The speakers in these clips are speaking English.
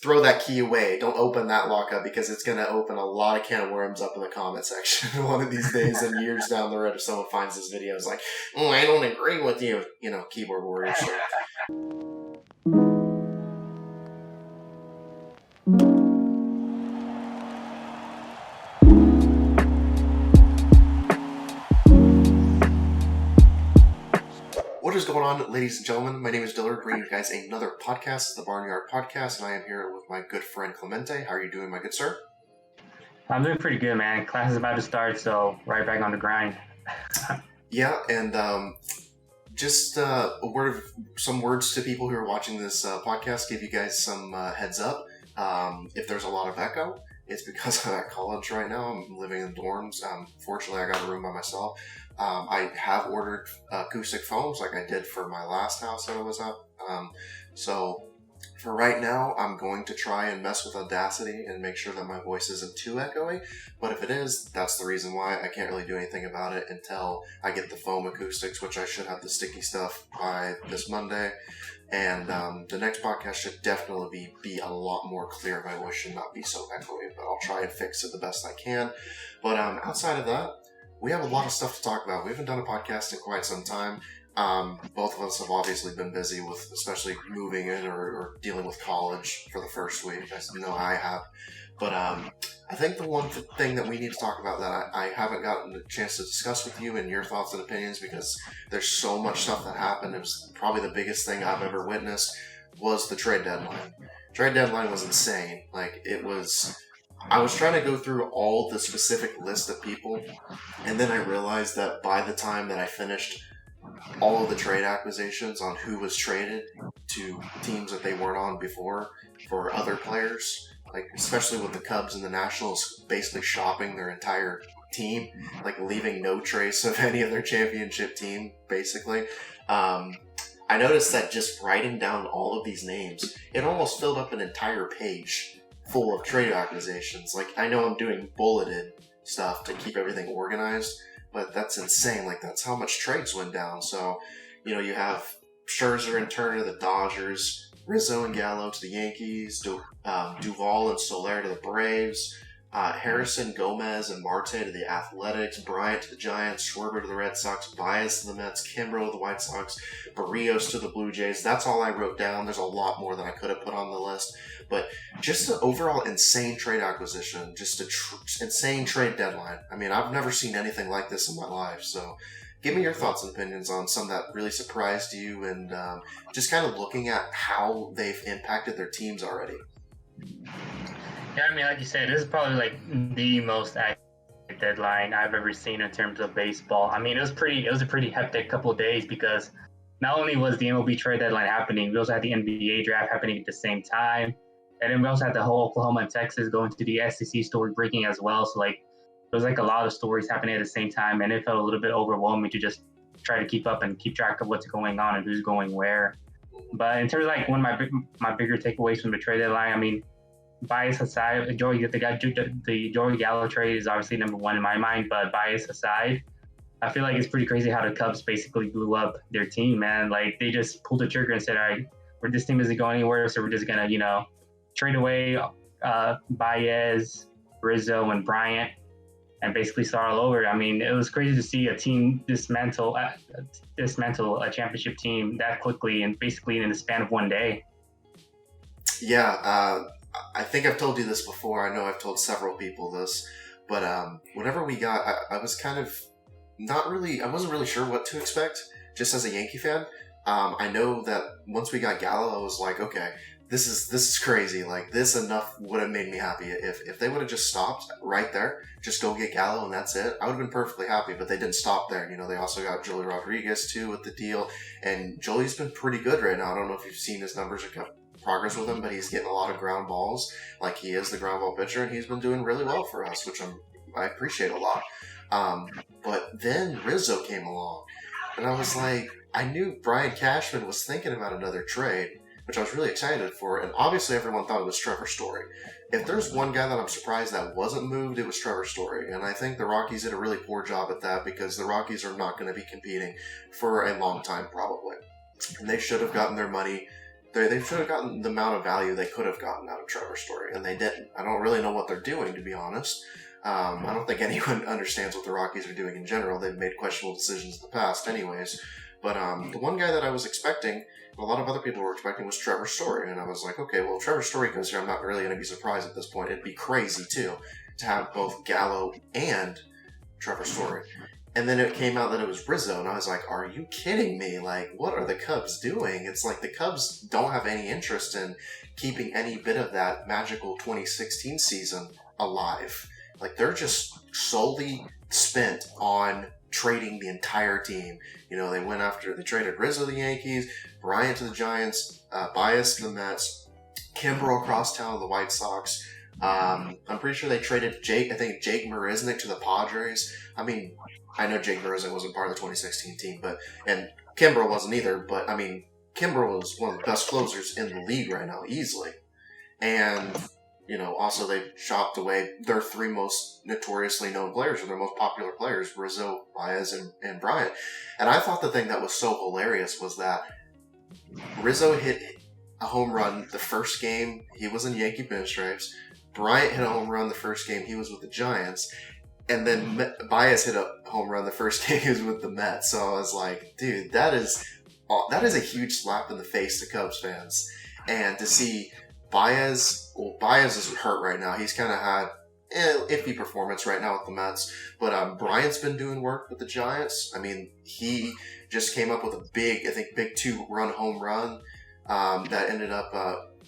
throw that key away. Don't open that lockup because it's going to open a lot of can of worms up in the comment section one of these days and years down the road if someone finds this video is like, oh, I don't agree with you, keyboard warriors. So. What is going on, ladies and gentlemen? My name is Dillard, bringing you guys another podcast, the Barnyard Podcast, and I am here with my good friend Clemente. How are you doing, my good sir? I'm doing pretty good, man. Class is about to start, so right back on the grind. Yeah, and just some words to people who are watching this podcast, give you guys some heads up. If there's a lot of echo, it's because I'm at college right now. I'm living in dorms. Fortunately, I got a room by myself. I have ordered acoustic foams like I did for my last house that I was at. So for right now, I'm going to try and mess with Audacity and make sure that my voice isn't too echoey. But if it is, that's the reason why. I can't really do anything about it until I get the foam acoustics, which I should have the sticky stuff by this Monday. And the next podcast should definitely be a lot more clear. My voice should not be so echoey, but I'll try and fix it the best I can. But outside of that, we have a lot of stuff to talk about. We haven't done a podcast in quite some time. Both of us have obviously been busy with, especially moving in or dealing with college for the first week. I know I have. But I think the one thing that we need to talk about that I haven't gotten a chance to discuss with you and your thoughts and opinions, because there's so much stuff that happened. It was probably the biggest thing I've ever witnessed, was the trade deadline. Trade deadline was insane. I was trying to go through all the specific list of people, and then I realized that by the time that I finished all of the trade acquisitions on who was traded to teams that they weren't on before for other players, especially with the Cubs and the Nationals basically shopping their entire team, leaving no trace of any of their championship team, basically. I noticed that just writing down all of these names, it almost filled up an entire page full of trade acquisitions. I know I'm doing bulleted stuff to keep everything organized, but that's insane. That's how much trades went down. So, you have Scherzer and Turner to the Dodgers, Rizzo and Gallo to the Yankees, Duvall and Soler to the Braves, Harrison, Gomez, and Marte to the Athletics, Bryant to the Giants, Schwarber to the Red Sox, Baez to the Mets, Kimbrel to the White Sox, Barrios to the Blue Jays. That's all I wrote down. There's a lot more that I could have put on the list. But just an overall insane trade acquisition, just an insane trade deadline. I mean, I've never seen anything like this in my life. So give me your thoughts and opinions on some that really surprised you, and just kind of looking at how they've impacted their teams already. Yeah, I mean, like you said, this is probably the most accurate deadline I've ever seen in terms of baseball. I mean, it was a pretty hectic couple of days, because not only was the MLB trade deadline happening, we also had the NBA draft happening at the same time. And then we also had the whole Oklahoma and Texas going to the SEC story breaking as well. So there was a lot of stories happening at the same time, and it felt a little bit overwhelming to just try to keep up and keep track of what's going on and who's going where. But in terms of one of my bigger takeaways from the trade deadline, I mean, bias aside, the Joey Gallo trade is obviously number one in my mind. But bias aside, I feel like it's pretty crazy how the Cubs basically blew up their team, man. They just pulled the trigger and said, all right, this team isn't going anywhere, so we're just gonna, trade away Baez, Rizzo, and Bryant, and basically start all over. I mean, it was crazy to see a team dismantle a championship team that quickly and basically in the span of one day. Yeah, I think I've told you this before. I know I've told several people this, but whenever we got, I was kind of I wasn't really sure what to expect, just as a Yankee fan. I know that once we got Gallo, I was like, okay, this is crazy. This enough would have made me happy. If they would have just stopped right there, just go get Gallo and that's it, I would have been perfectly happy. But they didn't stop there. They also got Joely Rodriguez too with the deal, and Joely's been pretty good right now. I don't know if you've seen his numbers or progress with him, but he's getting a lot of ground balls. He is the ground ball pitcher, and he's been doing really well for us, which I appreciate a lot. But then Rizzo came along, and I was like, I knew Brian Cashman was thinking about another trade, which I was really excited for, and obviously everyone thought it was Trevor Story. If there's one guy that I'm surprised that wasn't moved, it was Trevor Story, and I think the Rockies did a really poor job at that, because the Rockies are not going to be competing for a long time, probably. And they should have gotten their money They should have gotten the amount of value they could have gotten out of Trevor Story, and they didn't. I don't really know what they're doing, to be honest. I don't think anyone understands what the Rockies are doing in general. They've made questionable decisions in the past anyways. But the one guy that I was expecting, and a lot of other people were expecting, was Trevor Story. And I was like, okay, well, if Trevor Story goes here, I'm not really going to be surprised at this point. It'd be crazy, too, to have both Gallo and Trevor Story. And then it came out that it was Rizzo, and I was like, are you kidding me? Like, what are the Cubs doing? It's like the Cubs don't have any interest in keeping any bit of that magical 2016 season alive. Like, they're just solely spent on trading the entire team. You know, they traded Rizzo to the Yankees, Bryant to the Giants, Baez to the Mets, Kimbrel across town to the White Sox. I'm pretty sure they traded Jake Marisnick to the Padres. I mean, I know Jake Marisnick wasn't part of the 2016 team, and Kimbrel wasn't either, but I mean, Kimbrel is one of the best closers in the league right now, easily. And, you know, also they chopped away their three most notoriously known players, or their most popular players, Rizzo, Baez, and Bryant. And I thought the thing that was so hilarious was that Rizzo hit a home run the first game he was in Yankee pinstripes. Bryant hit a home run the first game he was with the Giants. And then Baez hit a home run the first game he was with the Mets. So I was like, dude, that is a huge slap in the face to Cubs fans. And to see Baez is hurt right now. He's kind of had iffy performance right now with the Mets. But Bryant's been doing work with the Giants. I mean, he just came up with a big 2-run home run that ended up...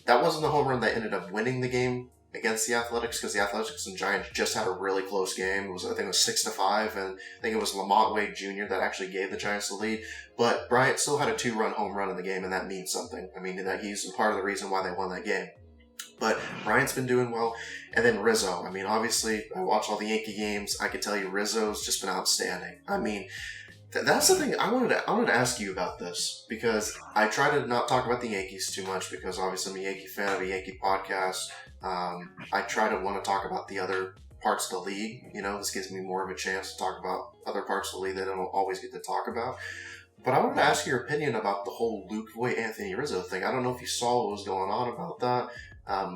that wasn't the home run that ended up winning the game against the Athletics, because the Athletics and Giants just had a really close game. I think it was 6-5, and I think it was Lamont Wade Jr. that actually gave the Giants the lead. But Bryant still had a 2-run home run in the game, and that means something. I mean, that he's part of the reason why they won that game. But Bryant's been doing well. And then Rizzo. I mean, obviously, I watch all the Yankee games. I can tell you Rizzo's just been outstanding. I mean, that's the thing. I wanted to ask you about this, because I try to not talk about the Yankees too much, because obviously I'm a Yankee fan of a Yankee podcast. I try to want to talk about the other parts of the league. You know, this gives me more of a chance to talk about other parts of the league that I don't always get to talk about. But I wanted to ask your opinion about the whole Luke Voit, Anthony Rizzo thing. I don't know if you saw what was going on about that.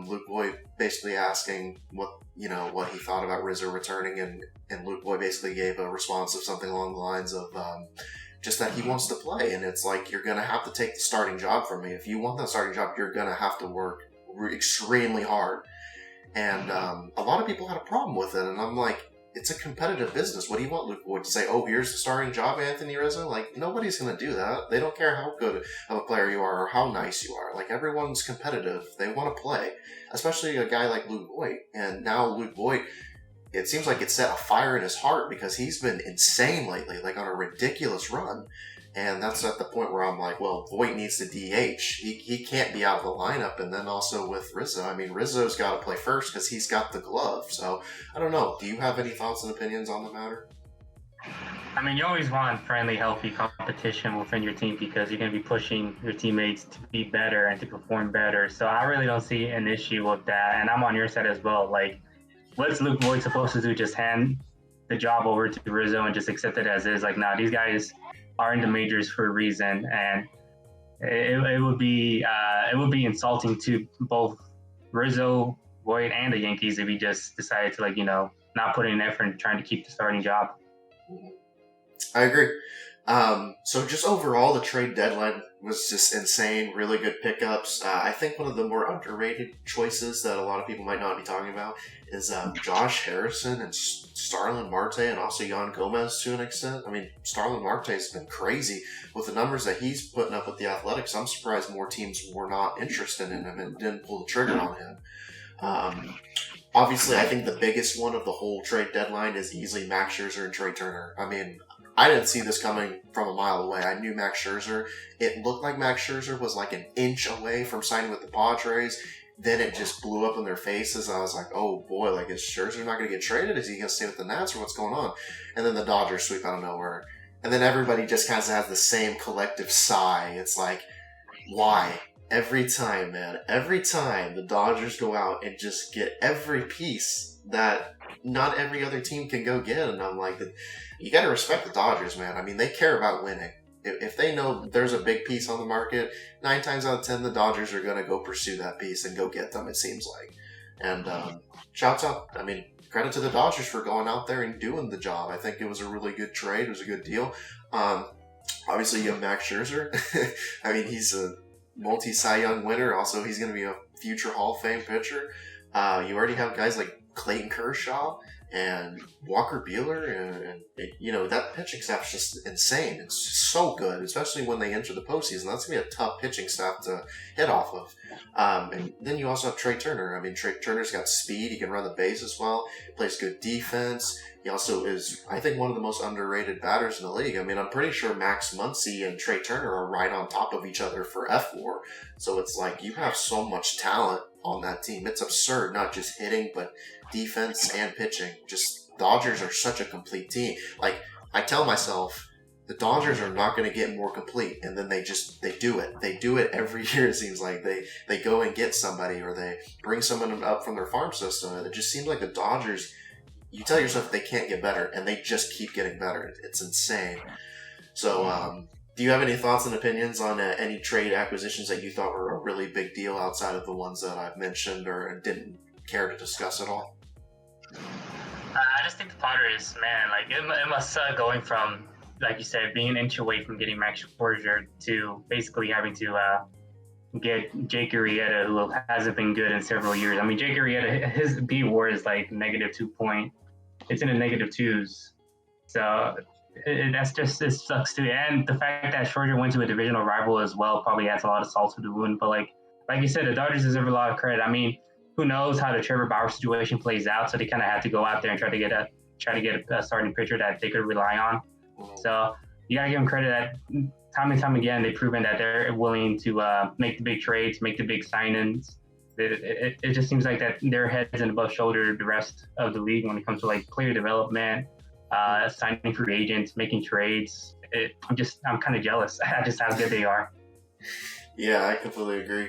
Luke Voit basically asking what he thought about Rizzo returning, and Luke Voit basically gave a response of something along the lines of just that he wants to play, and it's like, you're going to have to take the starting job from me. If you want that starting job, you're going to have to work extremely hard. And a lot of people had a problem with it, and I'm like, it's a competitive business. What do you want Luke Voit to say? Oh, here's the starting job, Anthony Rizzo? Like, nobody's going to do that. They don't care how good of a player you are or how nice you are. Like, everyone's competitive. They want to play, especially a guy like Luke Voit. And now Luke Voit, it seems like it set a fire in his heart, because he's been insane lately, like on a ridiculous run. And that's at the point where I'm like, well, Voit needs to DH. He can't be out of the lineup. And then also with Rizzo, I mean, Rizzo's got to play first because he's got the glove. So, I don't know. Do you have any thoughts and opinions on the matter? I mean, you always want friendly, healthy competition within your team, because you're going to be pushing your teammates to be better and to perform better. So I really don't see an issue with that. And I'm on your side as well. Like, what's Luke Voit supposed to do? Just hand the job over to Rizzo and just accept it as is? Like, nah, these guys are in the majors for a reason, and it would be insulting to both Rizzo, Voit, and the Yankees if he just decided to not put in effort in trying to keep the starting job. I agree. So just overall, the trade deadline was just insane. Really good pickups. I think one of the more underrated choices that a lot of people might not be talking about is Josh Harrison and Starlin Marte, and also Yan Gomez to an extent. I mean, Starlin Marte has been crazy with the numbers that he's putting up with the Athletics. I'm surprised more teams were not interested in him and didn't pull the trigger on him. Obviously, I think the biggest one of the whole trade deadline is easily Max Scherzer and Trey Turner. I mean, I didn't see this coming from a mile away. I knew Max Scherzer. It looked like Max Scherzer was like an inch away from signing with the Padres. Then it just blew up in their faces. I was like, oh boy, like, is Scherzer not going to get traded? Is he going to stay with the Nats, or what's going on? And then the Dodgers sweep out of nowhere. And then everybody just kind of has the same collective sigh. It's like, why? Every time, man. Every time the Dodgers go out and just get every piece that not every other team can go get. And I'm like, you got to respect the Dodgers, man. I mean, they care about winning. if they know there's a big piece on the market, 9 times out of 10, the Dodgers are going to go pursue that piece and go get them, it seems like. And shouts out, I mean, credit to the Dodgers for going out there and doing the job. I think it was a really good trade. It was a good deal. Obviously, you have Max Scherzer. I mean, he's a multi-Cy Young winner. Also, he's going to be a future Hall of Fame pitcher. You already have guys like Clayton Kershaw and Walker Buehler, and that pitching staff is just insane. It's just so good, especially when they enter the postseason. That's going to be a tough pitching staff to hit off of. And then you also have Trey Turner. I mean, Trey Turner's got speed. He can run the bases well. He plays good defense. He also is, I think, one of the most underrated batters in the league. I mean, I'm pretty sure Max Muncy and Trey Turner are right on top of each other for F4. So it's like you have so much talent on that team. It's absurd, not just hitting, but defense and pitching. Just Dodgers are such a complete team. Like, I tell myself, the Dodgers are not going to get more complete, and then they do it. They do it every year, it seems like. They go and get somebody, or they bring someone up from their farm system, and it just seems like the Dodgers, you tell yourself they can't get better, and they just keep getting better. It's insane. So, do you have any thoughts and opinions on any trade acquisitions that you thought were a really big deal outside of the ones that I've mentioned or didn't care to discuss at all? I just think the Padres, man, like it must suck going from, like you said, being an inch away from getting Max Scherzer to basically having to get Jake Arrieta, who hasn't been good in several years. I mean, Jake Arrieta, his B-WAR is like -2 it's in the -2s. So it sucks too. And the fact that Scherzer went to a divisional rival as well probably adds a lot of salt to the wound. But like you said, the Dodgers deserve a lot of credit. I mean, who knows how the Trevor Bauer situation plays out? So they kind of had to go out there and try to get a starting pitcher that they could rely on. So you gotta give them credit that time and time again they've proven that they're willing to make the big trades, make the big signings. It just seems like that their heads and above shoulder the rest of the league when it comes to like player development, signing free agents, making trades. I'm kind of jealous at just how good they are. Yeah, I completely agree.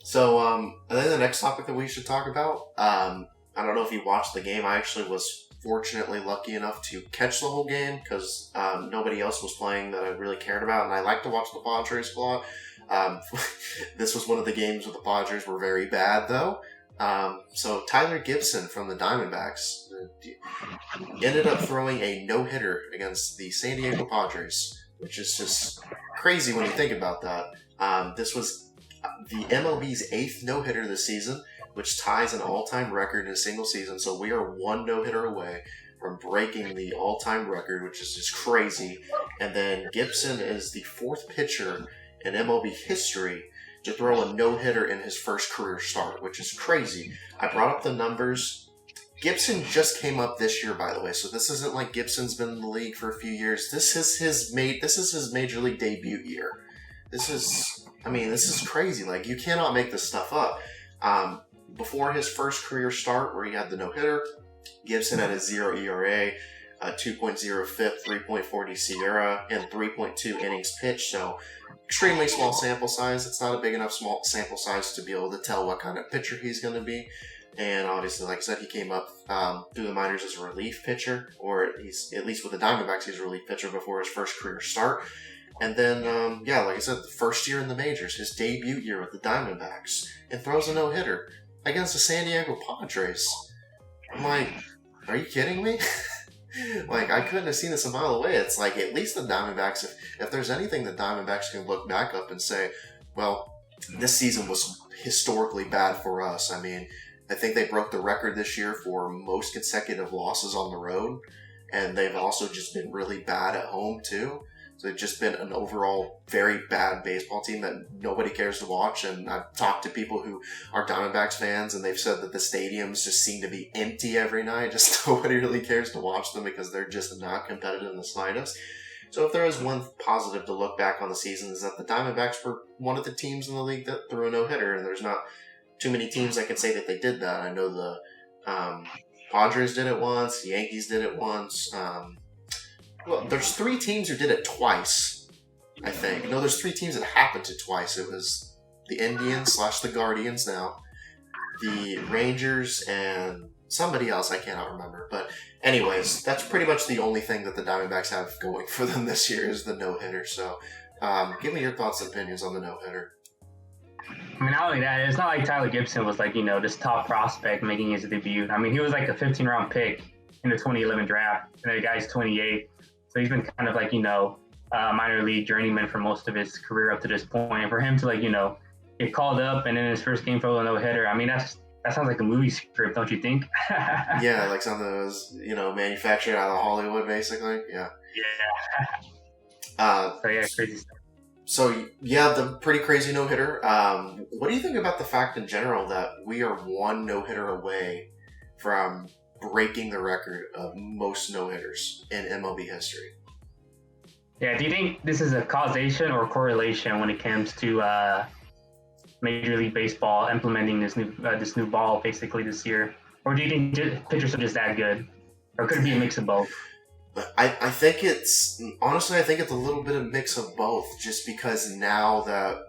So, I think the next topic that we should talk about, I don't know if you watched the game. I actually was fortunately lucky enough to catch the whole game because nobody else was playing that I really cared about, and I like to watch the Padres a lot. This was one of the games where the Padres were very bad, though. So Tyler Gibson from the Diamondbacks ended up throwing a no-hitter against the San Diego Padres, which is just crazy when you think about that. This was the MLB's 8th no-hitter this season, which ties an all-time record in a single season. So we are one no-hitter away from breaking the all-time record, which is just crazy. And then Gibson is the 4th pitcher in MLB history to throw a no-hitter in his first career start, which is crazy. I brought up the numbers. Gibson just came up this year, by the way, so this isn't like Gibson's been in the league for a few years. This is his major league debut year. This is crazy. Like, you cannot make this stuff up. Before his first career start, where he had the no-hitter, Gibson had a 0 ERA, a 2.0 FIP, 3.40 SIERA, and 3.2 innings pitched. So, extremely small sample size. It's not a big enough small sample size to be able to tell what kind of pitcher he's going to be. And obviously, like I said, he came up through the minors as a relief pitcher, or he's at least with the Diamondbacks, he's a relief pitcher before his first career start. And then, like I said, the first year in the majors, his debut year with the Diamondbacks, and throws a no-hitter against the San Diego Padres. I'm like, are you kidding me? Like, I couldn't have seen this a mile away. It's like, at least the Diamondbacks, if there's anything the Diamondbacks can look back up and say, well, this season was historically bad for us. I mean, I think they broke the record this year for most consecutive losses on the road, and they've also just been really bad at home, too. So it's just been an overall very bad baseball team that nobody cares to watch. And I've talked to people who are Diamondbacks fans, and they've said that the stadiums just seem to be empty every night. Just nobody really cares to watch them because they're just not competitive in the slightest. So if there is one positive to look back on the season, is that the Diamondbacks were one of the teams in the league that threw a no-hitter, and there's not too many teams that can say that they did that. I know the Padres did it once, the Yankees did it once. Well, there's 3 teams who did it twice, I think. No, there's 3 teams that happened to twice. It was the Indians / the Guardians now, the Rangers, and somebody else I cannot remember. But anyways, that's pretty much the only thing that the Diamondbacks have going for them this year is the no-hitter. So give me your thoughts and opinions on the no-hitter. I mean, not only that, it's not like Tyler Gibson was like, this top prospect making his debut. I mean, he was like a 15-round pick in the 2011 draft, and the guy's 28. So he's been kind of like, minor league journeyman for most of his career up to this point. And for him to like, get called up and in his first game throw a no-hitter, I mean, that sounds like a movie script, don't you think? Yeah, like something that was, manufactured out of Hollywood, basically. Yeah. Yeah. So yeah, crazy stuff. So yeah, the pretty crazy no-hitter. What do you think about the fact in general that we are one no-hitter away from breaking the record of most no-hitters in MLB history? Yeah, do you think this is a causation or correlation when it comes to Major League Baseball implementing this new ball basically this year? Or do you think pitchers are just that good? Or could it be a mix of both? I think it's a little bit of mix of both, just because now that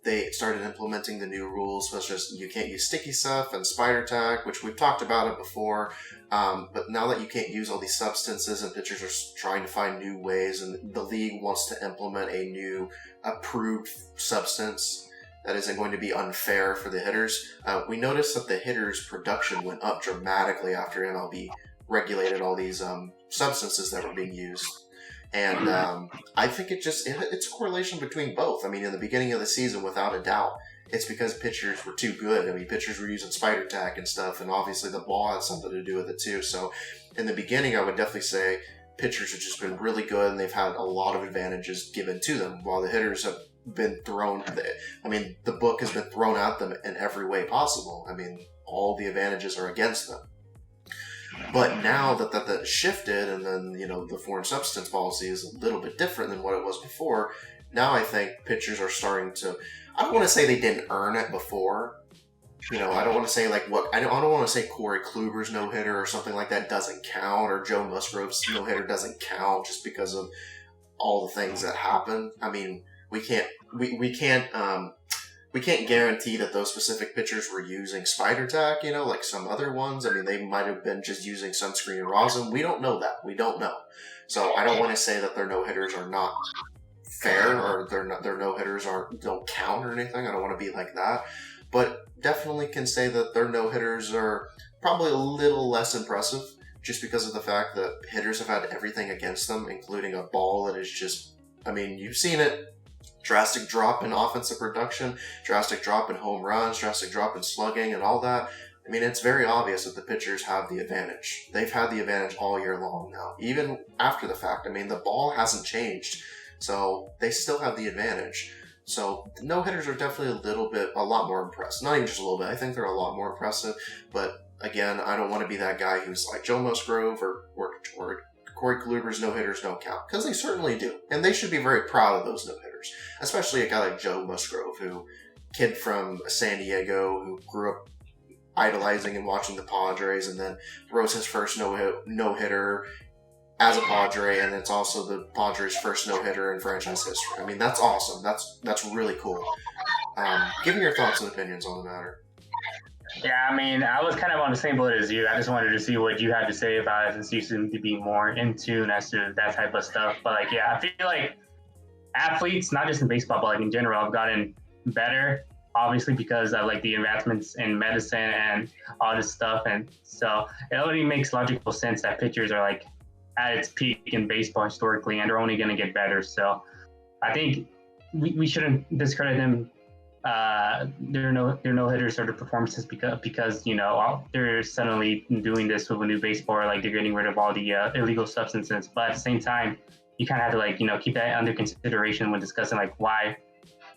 they started implementing the new rules, such as you can't use sticky stuff and spider tack, which we've talked about it before. But now that you can't use all these substances and pitchers are trying to find new ways, and the league wants to implement a new approved substance that isn't going to be unfair for the hitters. We noticed that the hitters' production went up dramatically after MLB regulated all these substances that were being used. And I think it's a correlation between both. I mean, in the beginning of the season, without a doubt, it's because pitchers were too good. I mean, pitchers were using spider tack and stuff, and obviously the ball had something to do with it too. So in the beginning, I would definitely say pitchers have just been really good, and they've had a lot of advantages given to them, while the hitters have been thrown. I mean, the book has been thrown at them in every way possible. I mean, all the advantages are against them. But now that shifted, and then, the foreign substance policy is a little bit different than what it was before. Now I think pitchers are starting to, I don't want to say they didn't earn it before. I don't want to say I don't want to say Corey Kluber's no-hitter or something like that doesn't count, or Joe Musgrove's no-hitter doesn't count just because of all the things that happen. I mean, we can't guarantee that those specific pitchers were using spider tack, like some other ones. I mean, they might have been just using sunscreen and rosin. We don't know that. We don't know. So I don't want to say that their no-hitters are not fair, or their no-hitters don't count or anything. I don't want to be like that. But definitely can say that their no-hitters are probably a little less impressive, just because of the fact that hitters have had everything against them, including a ball that is just, I mean, you've seen it. Drastic drop in offensive production, drastic drop in home runs, drastic drop in slugging, and all that. I mean, it's very obvious that the pitchers have the advantage. They've had the advantage all year long now, even after the fact. I mean, the ball hasn't changed, so they still have the advantage. So the no-hitters are definitely a lot more impressive. Not even just a little bit. I think they're a lot more impressive. But again, I don't want to be that guy who's like Joe Musgrove or Corey Kluber's no-hitters don't count, because they certainly do. And they should be very proud of those no-hitters. Especially a guy like Joe Musgrove, kid from San Diego, who grew up idolizing and watching the Padres, and then throws his first no-hitter as a Padre, and it's also the Padres' first no-hitter in franchise history. I mean, that's awesome. That's really cool. Give me your thoughts and opinions on the matter. Yeah, I mean, I was kind of on the same boat as you. I just wanted to see what you had to say about it, since you seem to be more in tune as to that type of stuff. But I feel like athletes, not just in baseball, but in general, have gotten better, obviously, because of the advancements in medicine and all this stuff. And so it only makes logical sense that pitchers are at its peak in baseball historically, and they're only going to get better. So I think we shouldn't discredit them. Their no-hitters or their performances because they're suddenly doing this with a new baseball, or they're getting rid of all the illegal substances. But at the same time, you kind of have to keep that under consideration when discussing why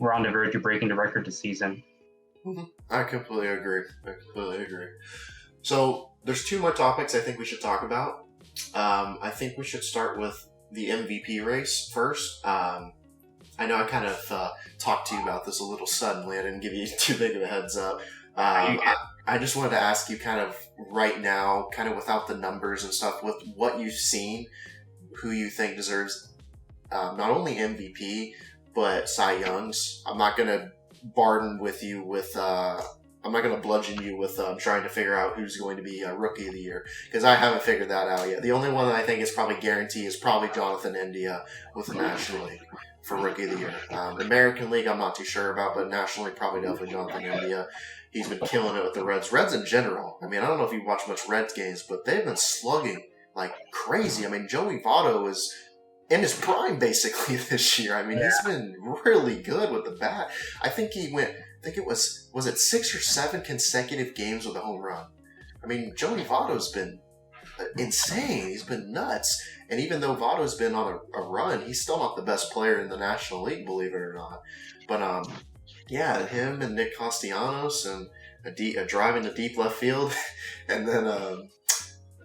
we're on the verge of breaking the record this season. Mm-hmm. I completely agree. So there's two more topics I think we should talk about. I think we should start with the MVP race first. I know I kind of talked to you about this a little suddenly. I didn't give you too big of a heads up. I just wanted to ask you kind of right now, kind of without the numbers and stuff, with what you've seen, who you think deserves not only MVP, but Cy Youngs. I'm not going to bargain with you with I'm not gonna bludgeon you with trying to figure out who's going to be Rookie of the Year, because I haven't figured that out yet. The only one that I think is probably guaranteed is probably Jonathan India with the National League for Rookie of the Year. American League, I'm not too sure about, but National League, probably definitely Jonathan India. He's been killing it with the Reds. Reds in general. I mean, I don't know if you watch much Reds games, but they've been slugging like crazy. I mean, Joey Votto is in his prime basically this year. I mean, he's been really good with the bat. I think he went. I think it was it 6 or 7 consecutive games with a home run. I mean, Joey Votto's been insane. He's been nuts. And even though Votto's been on a run, he's still not the best player in the National League, believe it or not. But yeah, him and Nick Castellanos and a drive into deep left field, and then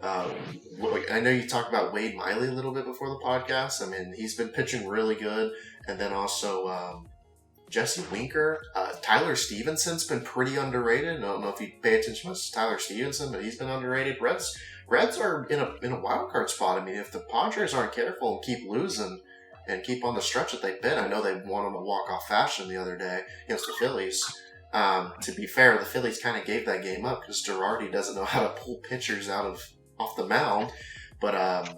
I know you talked about Wade Miley a little bit before the podcast. I mean, he's been pitching really good, and then also Jesse Winker, Tyler Stevenson's been pretty underrated. I don't know if you pay attention much to Tyler Stevenson, but he's been underrated. Reds are in a wild card spot. I mean, if the Padres aren't careful and keep losing and keep on the stretch that they've been, I know they won in a walk-off fashion the other day against the Phillies. To be fair, the Phillies kind of gave that game up because Girardi doesn't know how to pull pitchers off the mound. But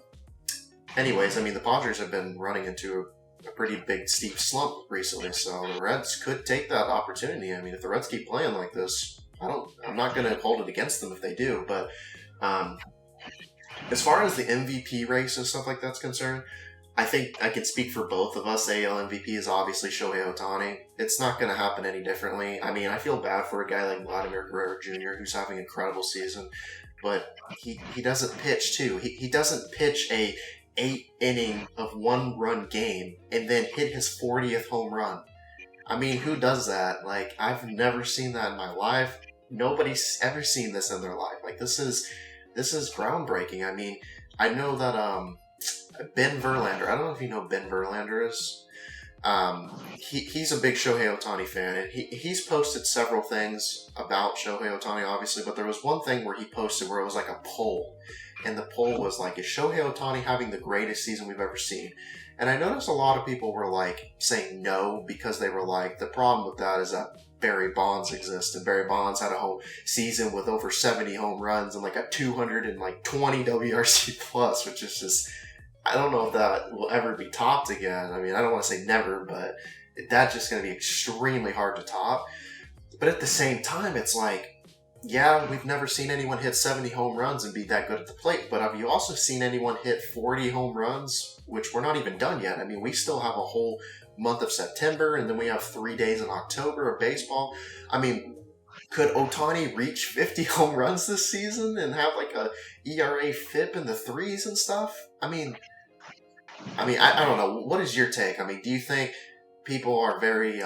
anyways, I mean, the Padres have been running into a pretty big, steep slump recently, so the Reds could take that opportunity. I mean, if the Reds keep playing like this, I'm not going to hold it against them if they do, but as far as the MVP race and stuff like that's concerned, I think I can speak for both of us. AL MVP is obviously Shohei Ohtani. It's not going to happen any differently. I mean, I feel bad for a guy like Vladimir Guerrero Jr., who's having an incredible season, but he doesn't pitch, too. He doesn't pitch a 8-inning of 1-run game and then hit his 40th home run. I mean, who does that? Like, I've never seen that in my life. Nobody's ever seen this in their life. Like, this is groundbreaking. I mean, I know that Ben Verlander, I don't know if you know who Ben Verlander is. He's a big Shohei Ohtani fan, and he's posted several things about Shohei Ohtani, obviously, but there was one thing where he posted where it was like a poll, and the poll was like, is Shohei Ohtani having the greatest season we've ever seen? And I noticed a lot of people were like saying no, because they were like, the problem with that is that Barry Bonds exists, and Barry Bonds had a whole season with over 70 home runs and like a 220 WRC plus, which is just, I don't know if that will ever be topped again. I mean, I don't want to say never, but that's just going to be extremely hard to top. But at the same time, it's like, yeah, we've never seen anyone hit 70 home runs and be that good at the plate, but have you also seen anyone hit 40 home runs, which we're not even done yet? I mean, we still have a whole month of September, and then we have 3 days in October of baseball. I mean, could Ohtani reach 50 home runs this season and have like a ERA FIP in the 3s and stuff? I mean, I don't know. What is your take? I mean, do you think people are very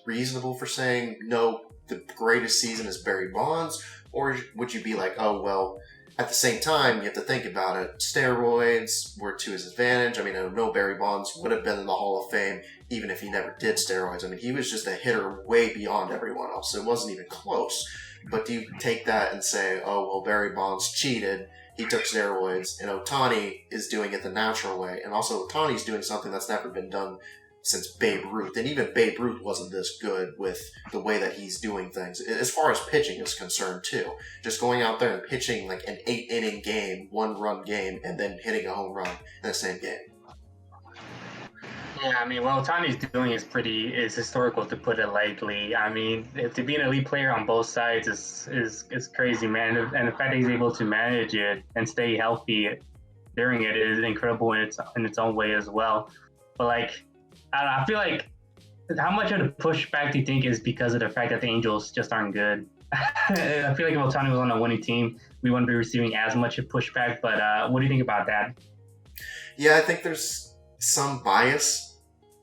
reasonable for saying, no, the greatest season is Barry Bonds? Or would you be like, oh, well, at the same time, you have to think about it. Steroids were to his advantage. I mean, I know Barry Bonds would have been in the Hall of Fame even if he never did steroids. I mean, he was just a hitter way beyond everyone else. It wasn't even close. But do you take that and say, oh, well, Barry Bonds cheated, he took steroids, and Ohtani is doing it the natural way. And also, Ohtani's doing something that's never been done since Babe Ruth. And even Babe Ruth wasn't this good with the way that he's doing things, as far as pitching is concerned, too. Just going out there and pitching like an 8-inning game, 1-run game, and then hitting a home run in the same game. Yeah, I mean, what Otani's doing is historical, to put it lightly. I mean, to be an elite player on both sides is crazy, man. And the fact that he's able to manage it and stay healthy during it is incredible in its own way as well. But like, I feel like, how much of the pushback do you think is because of the fact that the Angels just aren't good? I feel like if Ohtani was on a winning team, we wouldn't be receiving as much of pushback. But what do you think about that? Yeah, I think there's some bias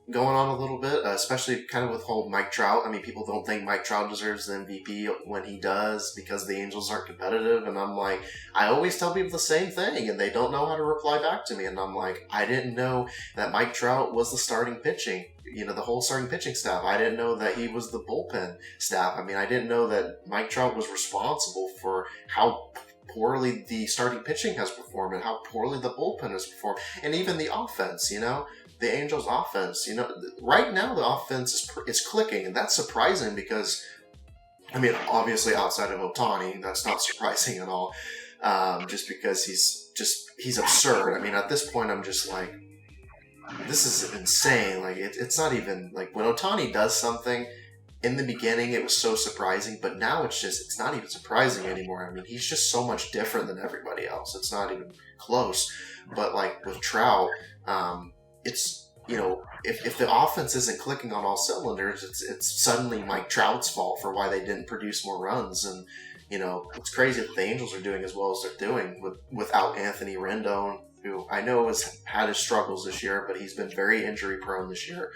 going on a little bit, especially kind of with whole Mike Trout. I mean, people don't think Mike Trout deserves the MVP when he does because the Angels aren't competitive. And I'm like, I always tell people the same thing, and they don't know how to reply back to me. And I'm like, I didn't know that Mike Trout was the starting pitching, the whole starting pitching staff. I didn't know that he was the bullpen staff. I mean, I didn't know that Mike Trout was responsible for how poorly the starting pitching has performed and how poorly the bullpen has performed, and even the offense, the Angels offense, right now the offense is clicking, and that's surprising because I mean, obviously outside of Ohtani, that's not surprising at all. Just because he's absurd. I mean, at this point, I'm just like, this is insane. Like, it's not even like when Ohtani does something. In the beginning, it was so surprising, but now it's not even surprising anymore. I mean, he's just so much different than everybody else. It's not even close. But like with Trout, it's, if the offense isn't clicking on all cylinders, it's suddenly Mike Trout's fault for why they didn't produce more runs. And it's crazy that the Angels are doing as well as they're doing without Anthony Rendon, who I know has had his struggles this year, but he's been very injury prone this year.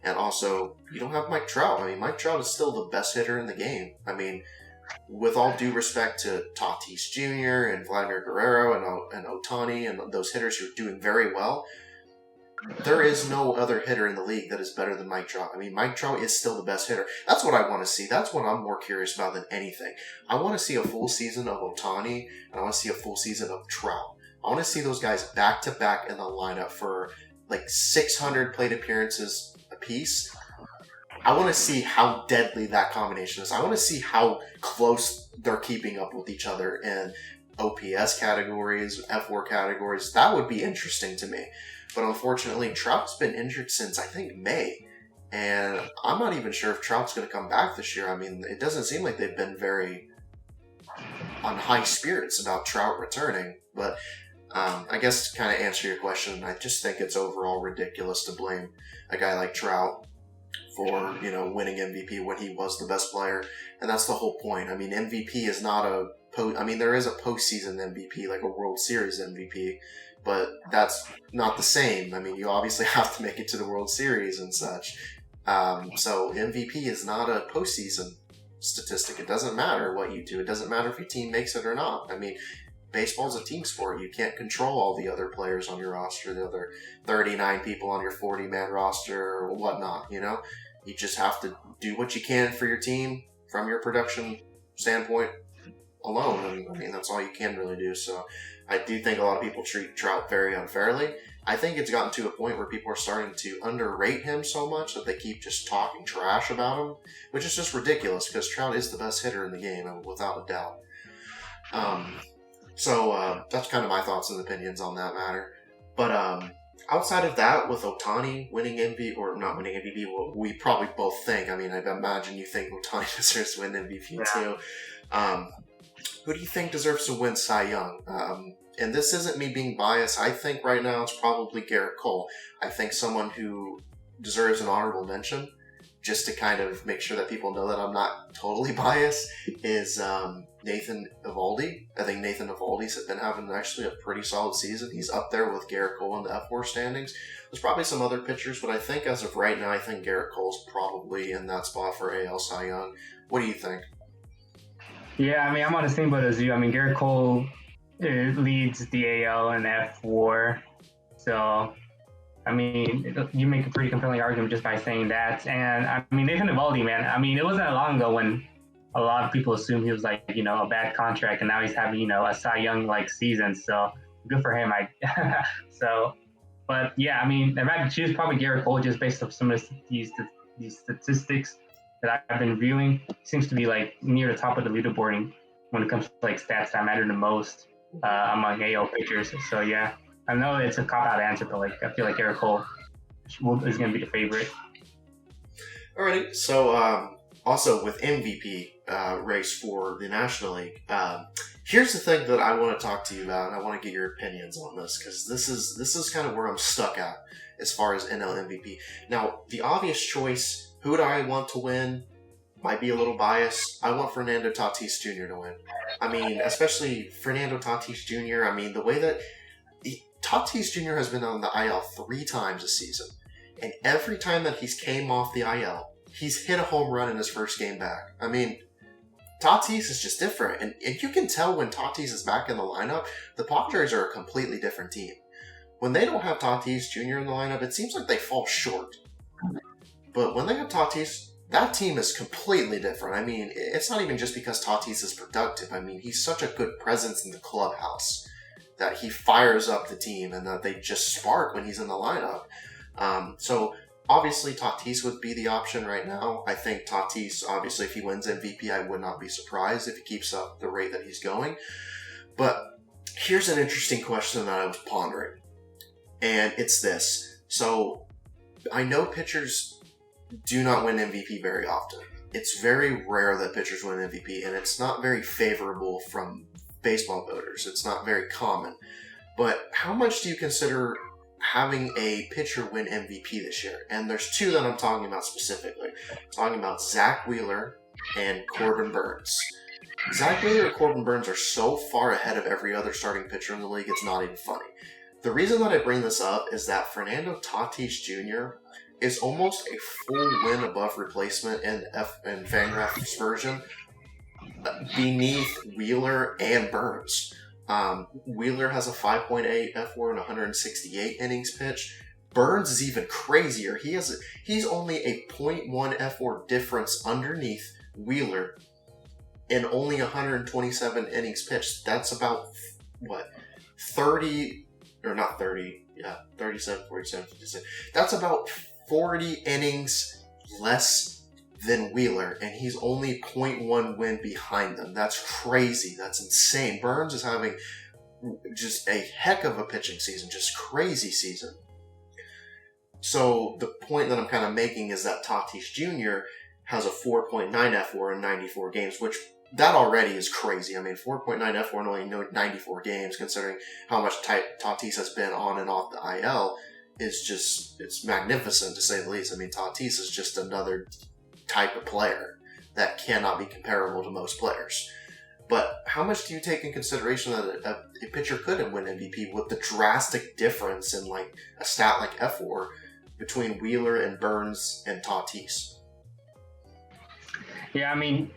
And also, you don't have Mike Trout. I mean, Mike Trout is still the best hitter in the game. I mean, with all due respect to Tatis Jr. and Vladimir Guerrero and Ohtani and those hitters who are doing very well, there is no other hitter in the league that is better than Mike Trout. I mean, Mike Trout is still the best hitter. That's what I want to see. That's what I'm more curious about than anything. I want to see a full season of Ohtani, and I want to see a full season of Trout. I want to see those guys back-to-back in the lineup for like 600 plate appearances apiece. I want to see how deadly that combination is. I want to see how close they're keeping up with each other in OPS categories, F4 categories. That would be interesting to me. But unfortunately, Trout's been injured since, I think, May. And I'm not even sure if Trout's going to come back this year. I mean, it doesn't seem like they've been very on high spirits about Trout returning. But I guess to kind of answer your question, I just think it's overall ridiculous to blame a guy like Trout for, winning MVP when he was the best player. And that's the whole point. I mean, MVP is not there is a postseason MVP, like a World Series MVP, but that's not the same. I mean, you obviously have to make it to the World Series and such. So MVP is not a postseason statistic. It doesn't matter what you do. It doesn't matter if your team makes it or not. I mean, baseball's a team sport. You can't control all the other players on your roster, the other 39 people on your 40-man roster or whatnot, You just have to do what you can for your team from your production standpoint alone. And, I mean, that's all you can really do. So I do think a lot of people treat Trout very unfairly. I think it's gotten to a point where people are starting to underrate him so much that they keep just talking trash about him, which is just ridiculous because Trout is the best hitter in the game, without a doubt. So that's kind of my thoughts and opinions on that matter. But outside of that, with Ohtani winning MVP, or not winning MVP, well, we probably both think, I mean, I imagine you think Ohtani deserves to win MVP too. Who do you think deserves to win Cy Young? And this isn't me being biased. I think right now it's probably Garrett Cole. I think someone who deserves an honorable mention, just to kind of make sure that people know that I'm not totally biased, is Nathan Eovaldi. I think Nathan Eovaldi's been having actually a pretty solid season. He's up there with Garrett Cole in the F4 standings. There's probably some other pitchers, but I think as of right now, I think Garrett Cole's probably in that spot for AL Cy Young. What do you think? Yeah, I mean, I'm on the same boat as you. I mean, Garrett Cole leads the AL and F4. So, I mean, you make a pretty compelling argument just by saying that. And, I mean, Nathan Eovaldi, man, I mean, it wasn't that long ago when a lot of people assumed he was like, a bad contract, and now he's having, a Cy Young-like season. So, good for him. But, yeah, I mean, if I had to choose, probably Garrett Cole just based on some of these statistics that I've been viewing. Seems to be, like, near the top of the leaderboard when it comes to, like, stats that matter the most among AL pitchers. So, yeah. I know it's a cop-out answer, but I feel like Garrett Cole is going to be the favorite. Alrighty, so also with MVP race for the National League, here's the thing that I want to talk to you about, and I want to get your opinions on this, because this is kind of where I'm stuck at as far as NL MVP. Now, the obvious choice, who do I want to win, might be a little biased. I want Fernando Tatis Jr. to win. I mean, especially Fernando Tatis Jr. I mean, the way that Tatis Jr. has been on the IL 3 times this season, and every time that he's came off the IL, he's hit a home run in his first game back. I mean, Tatis is just different, and you can tell when Tatis is back in the lineup, the Padres are a completely different team. When they don't have Tatis Jr. in the lineup, it seems like they fall short. But when they have Tatis, that team is completely different. I mean, it's not even just because Tatis is productive. I mean, he's such a good presence in the clubhouse that he fires up the team and that they just spark when he's in the lineup. So Obviously, Tatis would be the option right now. I think Tatis, obviously, if he wins MVP, I would not be surprised if he keeps up the rate that he's going. But here's an interesting question that I was pondering, and it's this. So, I know pitchers do not win MVP very often. It's very rare that pitchers win MVP, and it's not very favorable from baseball voters. It's not very common. But how much do you consider having a pitcher win MVP this year? And there's two that I'm talking about specifically. I'm talking about Zach Wheeler and Corbin Burns. Zach Wheeler and Corbin Burns are so far ahead of every other starting pitcher in the league, it's not even funny. The reason that I bring this up is that Fernando Tatis Jr. is almost a full win above replacement in Fangraph's version, beneath Wheeler and Burns. Wheeler has a 5.8 F4 and 168 innings pitched. Burns is even crazier. He's only a 0.1 F4 difference underneath Wheeler in only 127 innings pitched. That's about, 30, or not 30, 37, 47, 57. That's about 40 innings less than Wheeler, and he's only 0.1 win behind them. That's crazy. That's insane. Burns is having just a heck of a pitching season, just crazy season. So the point that I'm kind of making is that Tatis Jr. has a 4.9 F4 in 94 games, which that already is crazy. I mean, 4.9 F4 in only 94 games, considering how much Tatis has been on and off the IL, it's magnificent to say the least. I mean, Tatis is just another type of player that cannot be comparable to most players. But how much do you take in consideration that a pitcher could win MVP with the drastic difference in like a stat like F4 between Wheeler and Burns and Tatis? Yeah, I mean,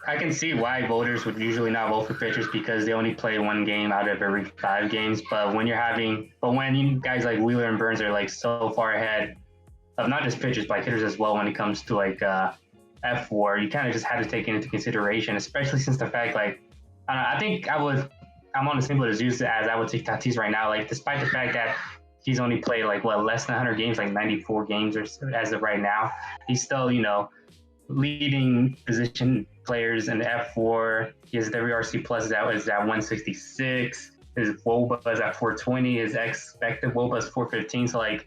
I can see why voters would usually not vote for pitchers because they only play one game out of every 5 games. But when you guys like Wheeler and Burns are like so far ahead of not just pitchers, but hitters as well when it comes to like F4, you kind of just have to take it into consideration, especially since the fact I think I'm on the same boat as you, as I would take Tatis right now. Like, despite the fact that he's only played less than 100 games, like 94 games or so, as of right now, he's still leading position players in the F4. His WRC plus is at 166. His WOBA is at 420. His expected WOBA is 415. So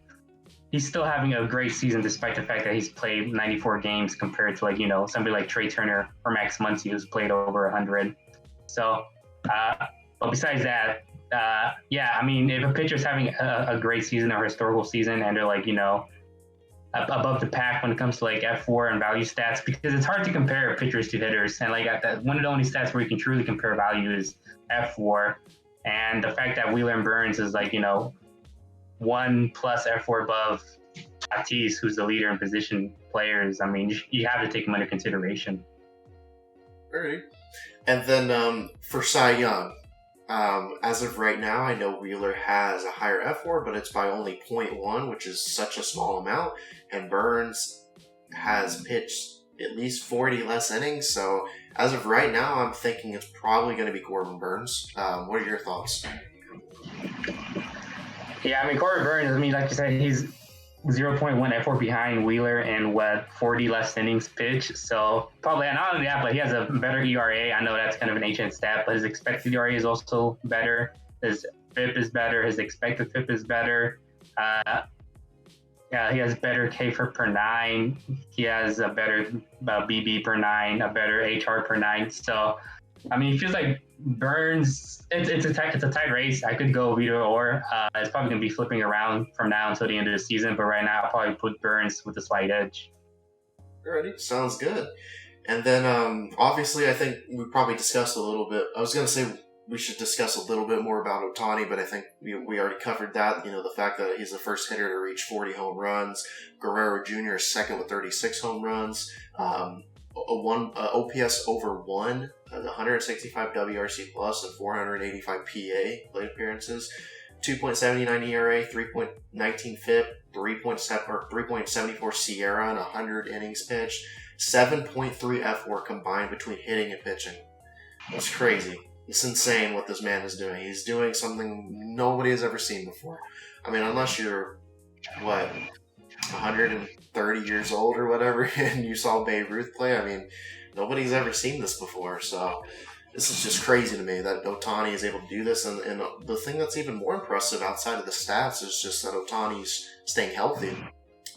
he's still having a great season despite the fact that he's played 94 games compared to somebody like Trey Turner or Max Muncy who's played over 100. So, but besides that, I mean, if a pitcher's having a great season or historical season and they're above the pack when it comes to F4 and value stats, because it's hard to compare pitchers to hitters, and one of the only stats where you can truly compare value is F4, and the fact that Wheeler and Burns is 1 plus F4 above Tatis, who's the leader in position players. I mean, you have to take him under consideration. All right. And then for Cy Young, as of right now, I know Wheeler has a higher F4, but it's by only 0.1, which is such a small amount. And Burns has pitched at least 40 less innings. So as of right now, I'm thinking it's probably going to be Corbin Burns. What are your thoughts? Yeah, I mean, Corbin Burns, like you said, he's 0.1 F4 behind Wheeler and 40 less innings pitched. So probably, not only that, but he has a better ERA. I know that's kind of an ancient stat, but his expected ERA is also better. His FIP is better. His expected FIP is better. He has better K per 9. He has a better BB per 9, a better HR per 9. So, I mean, it feels like Burns, it's a tight race. I could go either or. It's probably going to be flipping around from now until the end of the season, but right now I'll probably put Burns with a slight edge. Alrighty, sounds good. And then obviously I think we probably discussed a little bit. I was going to say we should discuss a little bit more about Ohtani, but I think we already covered that. The fact that he's the first hitter to reach 40 home runs. Guerrero Jr. is second with 36 home runs. OPS over 1, 165 WRC plus, and 485 PA plate appearances. 2.79 ERA, 3.19 FIP, 3.74 Sierra, and 100 innings pitched. 7.3 F4 combined between hitting and pitching. That's crazy. It's insane what this man is doing. He's doing something nobody has ever seen before. I mean, unless you're, 130 years old or whatever, and you saw Babe Ruth play. I mean, nobody's ever seen this before, so this is just crazy to me that Ohtani is able to do this. And the thing that's even more impressive outside of the stats is just that Ohtani's staying healthy.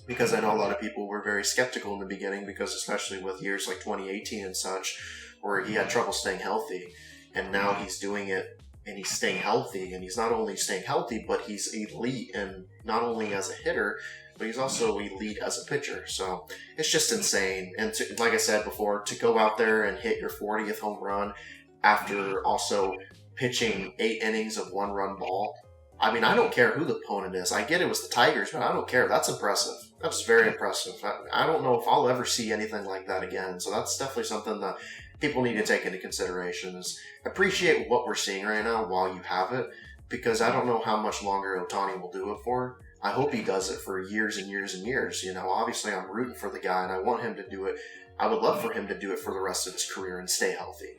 Because I know a lot of people were very skeptical in the beginning, because especially with years like 2018 and such, where he had trouble staying healthy, and now he's doing it and he's staying healthy, and he's not only staying healthy, but he's elite, and not only as a hitter, but he's also elite as a pitcher. So it's just insane. And like I said before, to go out there and hit your 40th home run after also pitching 8 innings of 1-run ball. I mean, I don't care who the opponent is. I get it was the Tigers, but I don't care. That's impressive. That's very impressive. I don't know if I'll ever see anything like that again. So that's definitely something that people need to take into consideration, is appreciate what we're seeing right now while you have it, because I don't know how much longer Ohtani will do it for. I hope he does it for years and years and years. You know, obviously I'm rooting for the guy and I want him to do it. I would love for him to do it for the rest of his career and stay healthy.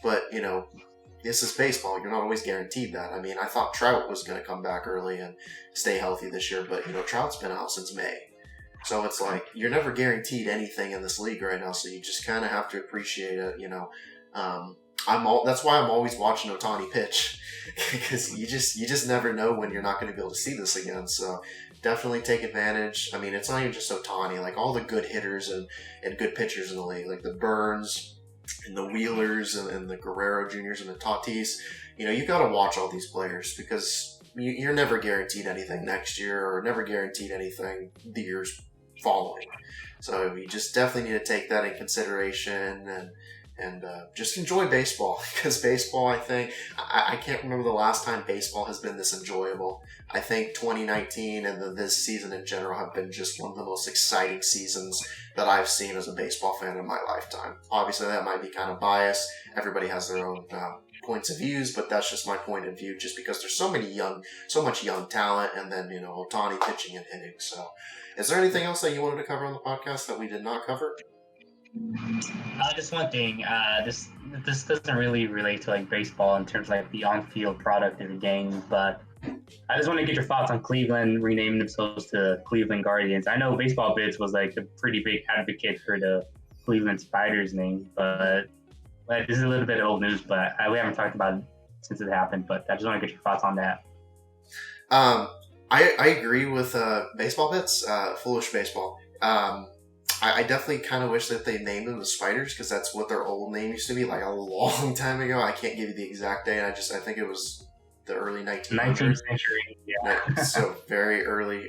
But, you know, this is baseball. You're not always guaranteed that. I mean, I thought Trout was going to come back early and stay healthy this year, but, you know, Trout's been out since May. So it's like, you're never guaranteed anything in this league right now, so you just kind of have to appreciate it, you know. That's why I'm always watching Ohtani pitch, because you just never know when you're not going to be able to see this again. So definitely take advantage. I mean, it's not even just Ohtani, like all the good hitters and good pitchers in the league, like the Burns and the Wheelers and the Guerrero Juniors and the Tatis. You know, you got to watch all these players, because you're never guaranteed anything next year, or never guaranteed anything the years following. So you just definitely need to take that in consideration and just enjoy baseball, because baseball, I think, I can't remember the last time baseball has been this enjoyable. I think 2019 and then this season in general have been just one of the most exciting seasons that I've seen as a baseball fan in my lifetime. Obviously, that might be kind of biased. Everybody has their own points of views, but that's just my point of view, just because there's so much young talent, and then, you know, Ohtani pitching and hitting. So is there anything else that you wanted to cover on the podcast that we did not cover? Just one thing. This doesn't really relate to like baseball in terms of like the on-field product of the game, but I just want to get your thoughts on Cleveland renaming themselves to Cleveland Guardians. I know Baseball Bits was like a pretty big advocate for the Cleveland Spiders name, but this is a little bit old news, but we haven't talked about it since it happened. But I just want to get your thoughts on that. I agree with Baseball Bits, Foolish Baseball. I definitely kind of wish that they named them the Spiders, because that's what their old name used to be, like a long time ago. I can't give you the exact date. I think it was the early 1900s. 19th century, yeah. So very early,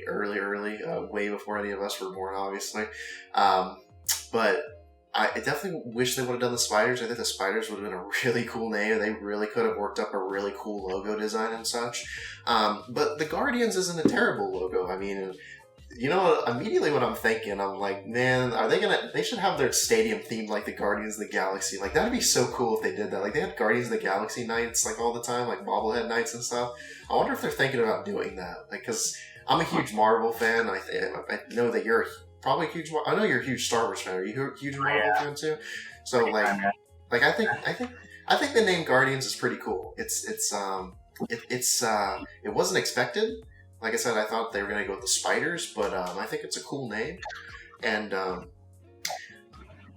way before any of us were born, obviously. But I definitely wish they would have done the Spiders. I think the Spiders would have been a really cool name. They really could have worked up a really cool logo design and such. But the Guardians isn't a terrible logo. I mean, you know, immediately what I'm thinking, I'm like, man, they should have their stadium themed like the Guardians of the Galaxy. Like, that'd be so cool if they did that. Like, they had Guardians of the Galaxy nights, like, all the time, like bobblehead nights and stuff. I wonder if they're thinking about doing that. Like, because I'm a huge Marvel fan. I know that you're probably a huge, I know you're a huge Star Wars fan. Are you a huge Marvel fan too? So, like I think the name Guardians is pretty cool. It wasn't expected. Like I said, I thought they were going to go with the Spiders, but I think it's a cool name. And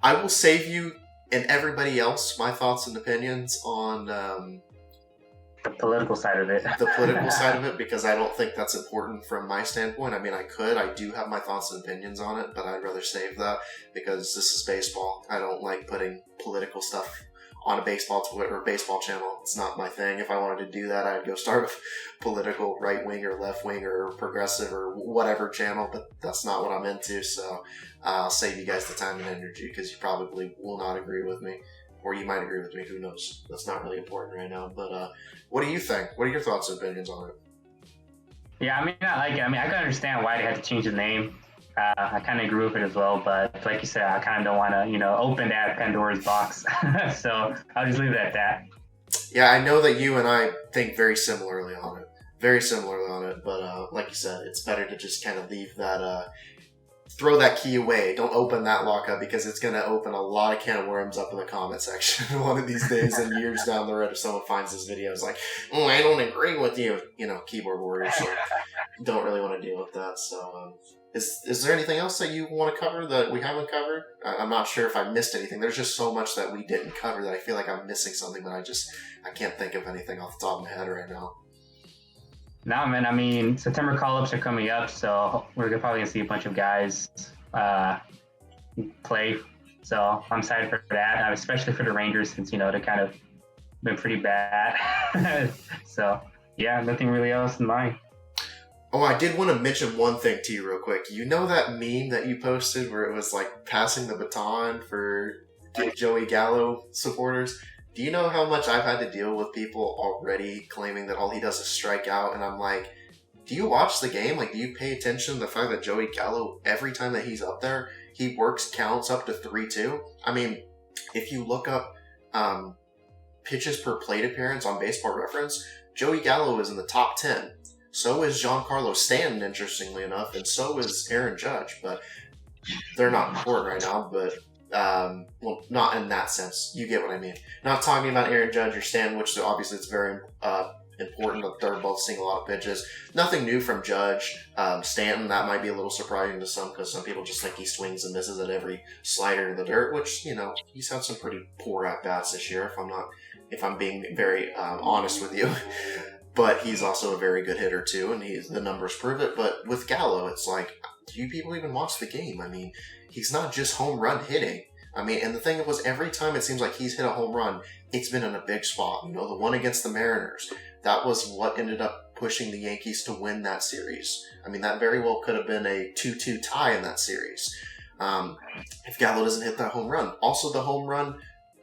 I will save you and everybody else my thoughts and opinions on the political side of it. The political side of it, because I don't think that's important from my standpoint. I mean, I do have my thoughts and opinions on it, but I'd rather save that, because this is baseball. I don't like putting political stuff on a baseball Twitter or baseball channel. It's not my thing. If I wanted to do that, I'd go start a political right wing or left wing or progressive or whatever channel, but that's not what I'm into. So I'll save you guys the time and energy, because you probably will not agree with me, or you might agree with me. Who knows? That's not really important right now. But what do you think? What are your thoughts and opinions on it? Yeah, I mean, I like it. I mean, I can understand why they had to change the name. I kind of agree with it as well, but like you said, I kind of don't want to, open that Pandora's box. So I'll just leave it at that. Yeah, I know that you and I think very similarly on it. But like you said, it's better to just kind of leave that throw that key away. Don't open that lockup because it's going to open a lot of can of worms up in the comment section one of these days and years down the road if someone finds this video is like, oh, I don't agree with you. You know, keyboard warriors don't really want to deal with that. So is there anything else that you want to cover that we haven't covered? I'm not sure if I missed anything. There's just so much that we didn't cover that I feel like I'm missing something, but I can't think of anything off the top of my head right now. No, man. I mean, September call-ups are coming up, so we're probably gonna see a bunch of guys play. So I'm excited for that, especially for the Rangers, since they're kind of been pretty bad. So yeah, nothing really else in mind. Oh, I did want to mention one thing to you real quick. You know that meme that you posted where it was like passing the baton for Joey Gallo supporters? Do you know how much I've had to deal with people already claiming that all he does is strike out? And I'm like, do you watch the game? Like, do you pay attention to the fact that Joey Gallo, every time that he's up there, he works counts up to 3-2? I mean, if you look up pitches per plate appearance on Baseball Reference, Joey Gallo is in the top 10. So is Giancarlo Stanton, interestingly enough, and so is Aaron Judge. But they're not important right now, but... well, not in that sense. You get what I mean. Not talking about Aaron Judge or Stanton, which obviously it's very important that they're both seeing a lot of pitches. Nothing new from Judge. Stanton, that might be a little surprising to some because some people just think he swings and misses at every slider in the dirt, which, he's had some pretty poor at-bats this year, if I'm being very honest with you. But he's also a very good hitter too, and the numbers prove it. But with Gallo, it's like, do you people even watch the game? I mean, he's not just home run hitting. I mean, and the thing was, every time it seems like he's hit a home run, it's been in a big spot. The one against the Mariners, that was what ended up pushing the Yankees to win that series. I mean, that very well could have been a 2-2 tie in that series if Gallo doesn't hit that home run. Also, the home run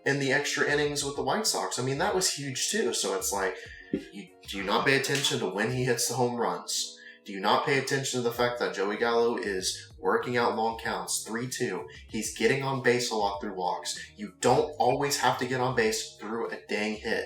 in the extra innings with the White Sox, I mean, that was huge too. So it's like, do you not pay attention to when he hits the home runs? Do you not pay attention to the fact that Joey Gallo is working out long counts, 3-2? He's getting on base a lot through walks. You don't always have to get on base through a dang hit.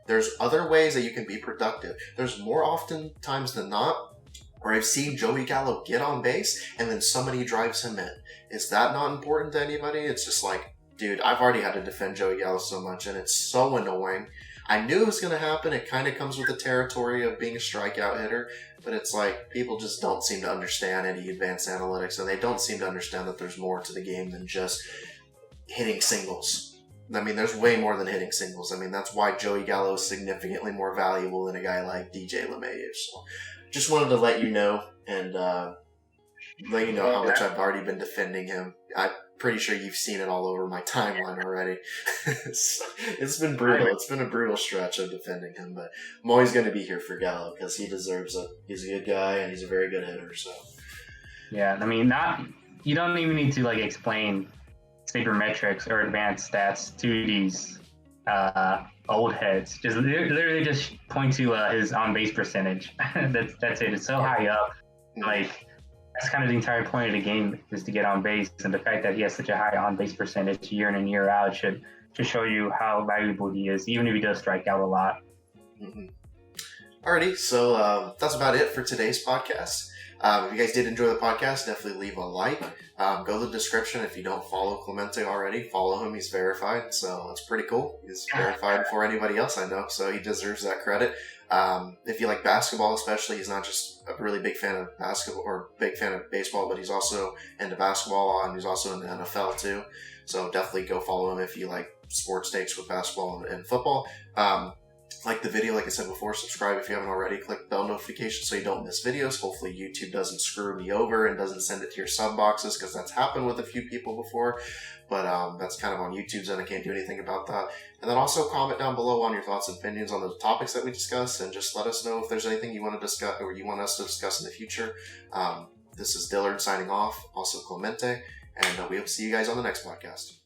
There's other ways that you can be productive. There's more often times than not where I've seen Joey Gallo get on base and then somebody drives him in. Is that not important to anybody? It's just like, dude, I've already had to defend Joey Gallo so much and it's so annoying. I knew it was going to happen. It kind of comes with the territory of being a strikeout hitter, but it's like people just don't seem to understand any advanced analytics, and they don't seem to understand that there's more to the game than just hitting singles. I mean, there's way more than hitting singles. I mean, that's why Joey Gallo is significantly more valuable than a guy like DJ LeMahieu. So just wanted to let you know and let you know how much I've already been defending him. I'm pretty sure you've seen it all over my timeline already. It's been brutal. It's been a brutal stretch of defending him, but I'm always going to be here for Gallo because he deserves it. He's a good guy and he's a very good hitter. So yeah, I mean, you don't even need to explain sabermetrics or advanced stats to these old heads. Just literally just point to his on base percentage. That's it. It's so high up. That's kind of the entire point of the game, is to get on base, and the fact that he has such a high on base percentage year in and year out should show you how valuable he is, even if he does strike out a lot. Mm-hmm. Alrighty, so that's about it for today's podcast. If you guys did enjoy the podcast, definitely leave a like. Go to the description. If you don't follow Clemente already, follow him. He's verified, so that's pretty cool. He's verified before anybody else I know, so he deserves that credit. If you like basketball especially, he's not just a really big fan of basketball or big fan of baseball, but he's also into basketball, and he's also in the NFL too. So definitely go follow him if you like sports takes with basketball and football. Like the video, like I said before, subscribe if you haven't already. Click bell notification so you don't miss videos. Hopefully YouTube doesn't screw me over and doesn't send it to your sub boxes, because that's happened with a few people before. But that's kind of on YouTube's end. I can't do anything about that. And then also comment down below on your thoughts and opinions on the topics that we discuss, and just let us know if there's anything you want to discuss or you want us to discuss in the future. This is Dillard signing off, also Clemente, and we hope to see you guys on the next podcast.